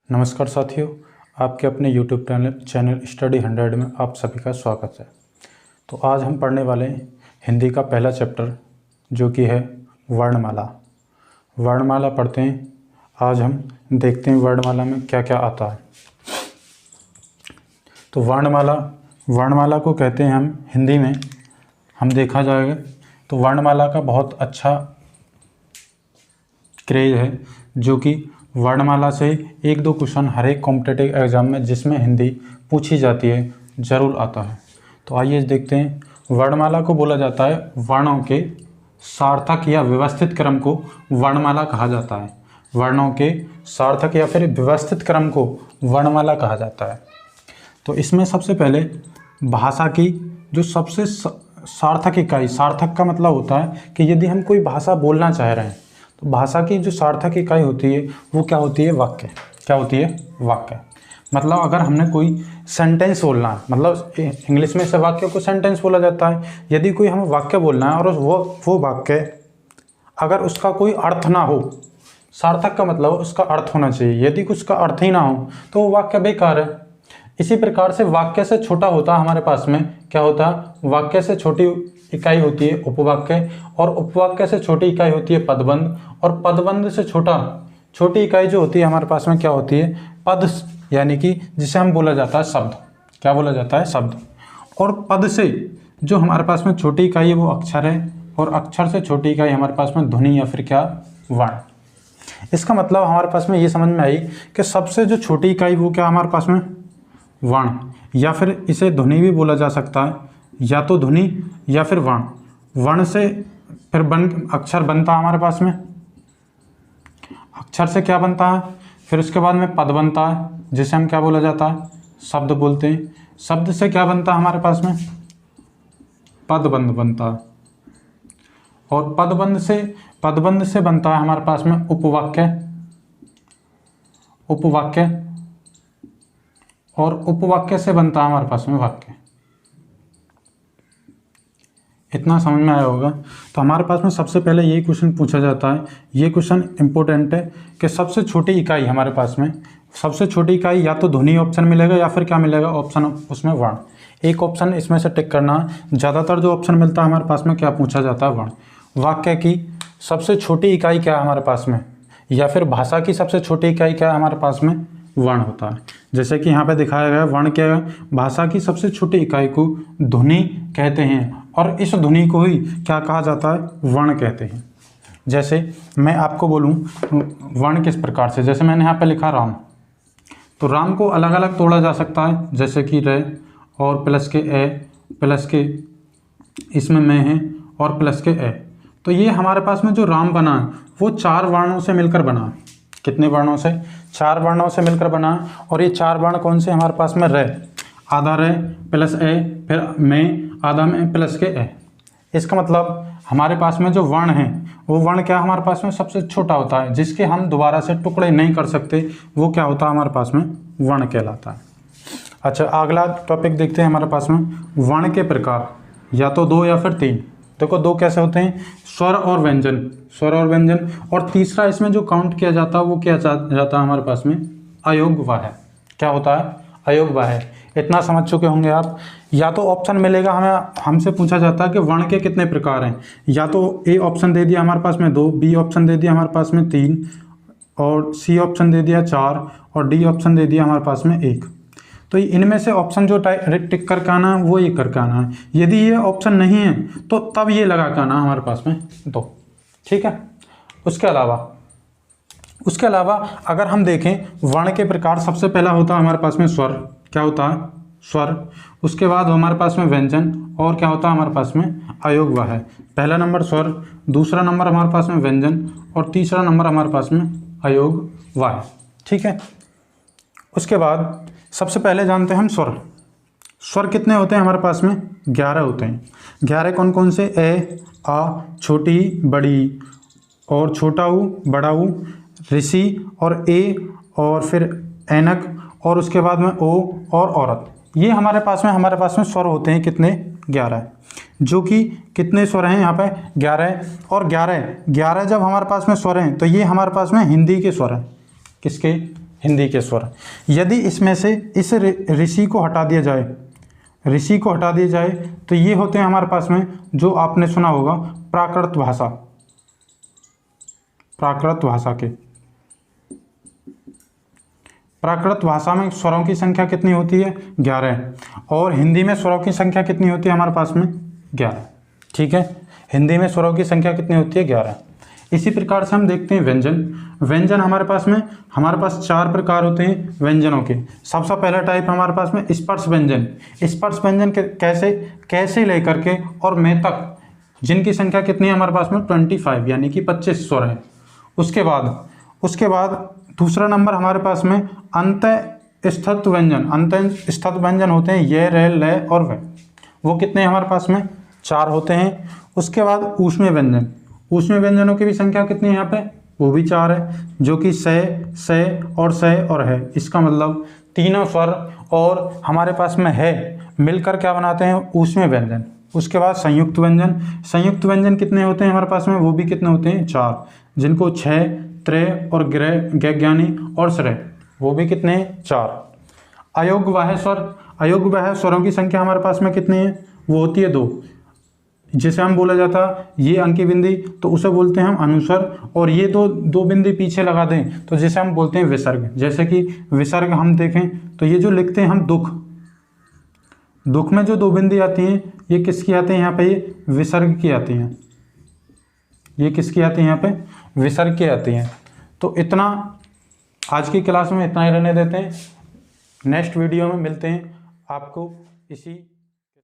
नमस्कार साथियों, आपके अपने YouTube चैनल स्टडी 100 में आप सभी का स्वागत है। तो आज हम पढ़ने वाले हैं हिंदी का पहला चैप्टर जो कि है वर्णमाला। वर्णमाला पढ़ते हैं। आज हम देखते हैं वर्णमाला में क्या क्या आता है। तो वर्णमाला को कहते हैं हम हिंदी में, हम देखा जाएगा तो वर्णमाला का बहुत अच्छा क्रेज है, जो कि वर्णमाला से एक दो क्वेश्चन हर एक कॉम्पिटिटिव एग्जाम में जिसमें हिंदी पूछी जाती है ज़रूर आता है। तो आइए देखते हैं। वर्णमाला को बोला जाता है वर्णों के सार्थक या व्यवस्थित क्रम को वर्णमाला कहा जाता है। वर्णों के सार्थक या फिर व्यवस्थित क्रम को वर्णमाला कहा जाता है। तो इसमें सबसे पहले भाषा की जो सबसे सार्थक इकाई, सार्थक का मतलब होता है कि यदि हम कोई भाषा बोलना चाह रहे हैं तो भाषा की जो सार्थक इकाई होती है वो क्या होती है? वाक्य। क्या होती है? वाक्य। मतलब अगर हमने कोई सेंटेंस बोलना है, मतलब इंग्लिश में से वाक्य को सेंटेंस बोला जाता है। यदि कोई हमें वाक्य बोलना है और वो वाक्य अगर उसका कोई अर्थ ना हो, सार्थक का मतलब उसका अर्थ होना चाहिए। यदि कुछ का अर्थ ही ना हो तो वो वाक्य बेकार है। इसी प्रकार से वाक्य से छोटा होता हमारे पास में क्या होता है? वाक्य से छोटी इकाई होती है उपवाक्य, और उपवाक्य से छोटी इकाई होती है पदबंध, और पदबंध से छोटी इकाई जो होती है हमारे पास में क्या होती है? पद, यानी कि जिसे हम बोला जाता है शब्द। क्या बोला जाता है? शब्द। और पद से जो हमारे पास में छोटी इकाई है वो अक्षर है, और अक्षर से छोटी इकाई हमारे पास में ध्वनि या फिर क्या? वर्ण। इसका मतलब हमारे पास में ये समझ में आई कि सबसे जो छोटी इकाई वो क्या हमारे पास में? वर्ण, या फिर इसे ध्वनि भी बोला जा सकता है, या तो ध्वनि या फिर वर्ण। वर्ण से फिर अक्षर बनता है हमारे पास में। अक्षर से क्या बनता है? फिर उसके बाद में पद बनता है, जिसे हम क्या बोला जाता है? शब्द बोलते हैं। शब्द से क्या बनता है हमारे पास में? पदबंध बनता है। और पदबंध से बनता है हमारे पास में उपवाक्य, और उपवाक्य से बनता है हमारे पास में वाक्य। इतना समझ में आया होगा। तो हमारे पास में सबसे पहले यही क्वेश्चन पूछा जाता है। ये क्वेश्चन इंपॉर्टेंट है कि सबसे छोटी इकाई हमारे पास में, सबसे छोटी इकाई या तो ध्वनि ऑप्शन मिलेगा या फिर क्या मिलेगा? ऑप्शन उसमें वर्ण। एक ऑप्शन इसमें से टिक करना है। ज़्यादातर जो ऑप्शन मिलता है हमारे पास में क्या पूछा जाता है? वर्ण। वाक्य की सबसे छोटी इकाई क्या है हमारे पास में, या फिर भाषा की सबसे छोटी इकाई क्या है हमारे पास में? वर्ण होता है। जैसे कि यहाँ पे दिखाया गया वर्ण क्या है? भाषा की सबसे छोटी इकाई को ध्वनि कहते हैं, और इस ध्वनि को ही क्या कहा जाता है? वर्ण कहते हैं। जैसे मैं आपको बोलूँ वर्ण किस प्रकार से, जैसे मैंने यहाँ पे लिखा राम, तो राम को अलग अलग तोड़ा जा सकता है, जैसे कि रे और प्लस के ए, प्लस के इसमें मैं है और प्लस के ए। तो ये हमारे पास में जो राम बना है वो 4 वर्णों से मिलकर बना। कितने वर्णों से? 4 वर्णों से मिलकर बना। और ये 4 वर्ण कौन से हमारे पास में? रे, आधा रे प्लस ए, फिर में, आधा में प्लस के ए। इसका मतलब हमारे पास में जो वर्ण है वो वर्ण क्या हमारे पास में? सबसे छोटा होता है, जिसके हम दोबारा से टुकड़े नहीं कर सकते, वो क्या होता है हमारे पास में? वर्ण कहलाता है। अच्छा, अगला टॉपिक देखते हैं हमारे पास में वर्ण के प्रकार, या तो 2 या फिर 3। देखो 2 कैसे होते हैं? स्वर और व्यंजन। और तीसरा इसमें जो काउंट किया जाता है वो क्या जाता है हमारे पास में? अयोग्यवाह। क्या होता है? अयोग्यवाह। इतना समझ चुके होंगे आप। या तो ऑप्शन मिलेगा हमसे पूछा जाता है कि वर्ण के कितने प्रकार हैं। या तो ए ऑप्शन दे दिया हमारे पास में 2, बी ऑप्शन दे दिया हमारे पास में 3, और सी ऑप्शन दे दिया 4, और डी ऑप्शन दे दिया हमारे पास में 1। तो इनमें से ऑप्शन जो टिक करके आना है वो ये करके आना है। यदि ये ऑप्शन नहीं है तो तब ये लगा के आना हमारे पास में 2। ठीक है। उसके अलावा अगर हम देखें वर्ण के प्रकार, सबसे पहला होता है हमारे पास में स्वर। क्या होता है? स्वर। उसके बाद हमारे पास में व्यंजन, और क्या होता है हमारे पास में? अयोग्यवाह है। पहला नंबर स्वर, दूसरा नंबर हमारे पास में व्यंजन, और तीसरा नंबर हमारे पास में अयोग्यवाह। ठीक है। उसके बाद सबसे पहले जानते हैं हम स्वर। स्वर कितने होते हैं हमारे पास में? 11 होते हैं। 11 कौन कौन से? ए, आ, छोटी, बड़ी, और छोटा ऊ, बड़ा ऊ, ऋषि, और ए, और फिर ऐनक, और उसके बाद में ओ और औरत। ये हमारे पास में स्वर होते हैं कितने? 11। जो कि कितने स्वर हैं यहाँ पे? 11। और 11 जब हमारे पास में स्वर हैं तो ये हमारे पास में हिंदी के स्वर हैं। किसके? हिंदी के स्वर। यदि इसमें से इस ऋषि को हटा दिया जाए, ऋषि को हटा दिया जाए तो ये होते हैं हमारे पास में, जो आपने सुना होगा प्राकृत भाषा, प्राकृत भाषा के। प्राकृत भाषा में स्वरों की संख्या कितनी होती है? 11। और हिंदी में स्वरों की संख्या कितनी होती है हमारे पास में? 11। ठीक है, हिंदी में स्वरों की संख्या कितनी होती है? 11। इसी प्रकार से हम देखते हैं व्यंजन। व्यंजन हमारे पास 4 प्रकार होते हैं व्यंजनों के। सबसे पहला टाइप हमारे पास में स्पर्श व्यंजन। स्पर्श व्यंजन के कैसे लेकर के और मैं तक, जिनकी संख्या कितनी है हमारे पास में? 25, यानी कि 25 स्वर है। उसके बाद दूसरा नंबर हमारे पास में अंतःस्थत व्यंजन। अंतःस्थत व्यंजन होते हैं ये, रे, ले और वे। वो कितने हमारे पास में? 4 होते हैं। उसके बाद ऊष्मीय व्यंजन। ऊष्मीय व्यंजनों की भी संख्या कितनी है यहाँ पे? वो भी 4 है, जो कि से और है। इसका मतलब तीनों स्वर और हमारे पास में है मिलकर क्या बनाते हैं? ऊष्मीय व्यंजन। उसके बाद संयुक्त व्यंजन। संयुक्त व्यंजन कितने होते हैं हमारे पास में? वो भी कितने होते हैं? 4, जिनको छय, त्रय और गैज्ञानी और श्रेय, वो भी कितने हैं? 4। अयोग्यवाह्य स्वर। अयोग्यवाह्य स्वरों की संख्या हमारे पास में कितनी है? वो होती है 2। जिसे हम बोला जाता ये अंकी बिंदी, तो उसे बोलते हैं हम अनुस्वर। और ये दो बिंदी पीछे लगा दें तो जिसे हम बोलते हैं विसर्ग। जैसे कि विसर्ग हम देखें तो ये जो लिखते हैं हम दुख, दुख में जो 2 बिंदी आती हैं ये किसकी आती हैं यहाँ पे? ये विसर्ग की आती हैं। ये किसकी आती हैं यहाँ पे? विसर्ग की आती हैं। तो इतना आज की क्लास में इतना ही रहने देते हैं। नेक्स्ट वीडियो में मिलते हैं आपको इसी